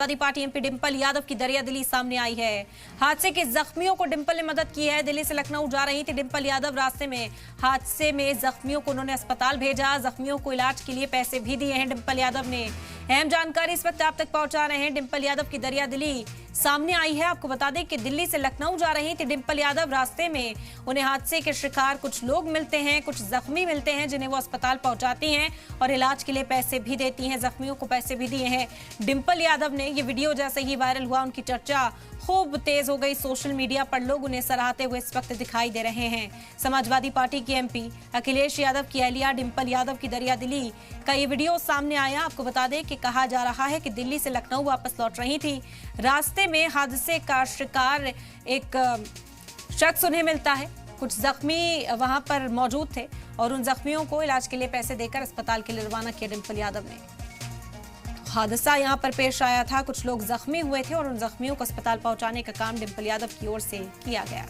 Samajwadi party MP Dimple Yadav की दरियादिली सामने आई है। हादसे के जख्मियों को डिंपल ने मदद की है। दिल्ली से लखनऊ जा रही थी डिंपल यादव। रास्ते में हादसे में जख्मियों को उन्होंने अस्पताल भेजा। जख्मियों को इलाज के लिए पैसे भी दिए हैं डिंपल यादव ने। अहम जानकारी इस वक्त आप तक पहुंचा रहे हैं। डिंपल यादव की दरियादिली सामने आई है। आपको बता दें कि दिल्ली से लखनऊ जा रही थी डिंपल यादव। रास्ते में उन्हें हादसे के शिकार कुछ लोग मिलते हैं, कुछ जख्मी मिलते हैं, जिन्हें वो अस्पताल पहुंचाती हैं और इलाज के लिए पैसे भी देती हैं। जख्मियों को पैसे भी दिए हैं डिंपल यादव ने। ये वीडियो जैसे ही वायरल हुआ, उनकी चर्चा खूब तेज हो गई। सोशल मीडिया पर लोग उन्हें सराहते हुए इस वक्त दिखाई दे रहे हैं। समाजवादी पार्टी की एमपी अखिलेश यादव की अहलिया डिंपल यादव की दरियादिली का ये वीडियो सामने आया। आपको बता दें कि कहा जा रहा है कि दिल्ली से लखनऊ वापस लौट रही थी। रास्ते में हादसे का शिकार एक शख्स उन्हें मिलता है। कुछ जख्मी वहां पर मौजूद थे और उन जख्मियों को इलाज के लिए पैसे देकर अस्पताल के लिए रवाना किया डिंपल यादव ने। हादसा यहां पर पेश आया था। कुछ लोग जख्मी हुए थे और उन जख्मियों को अस्पताल पहुंचाने का काम डिंपल यादव की ओर से किया गया।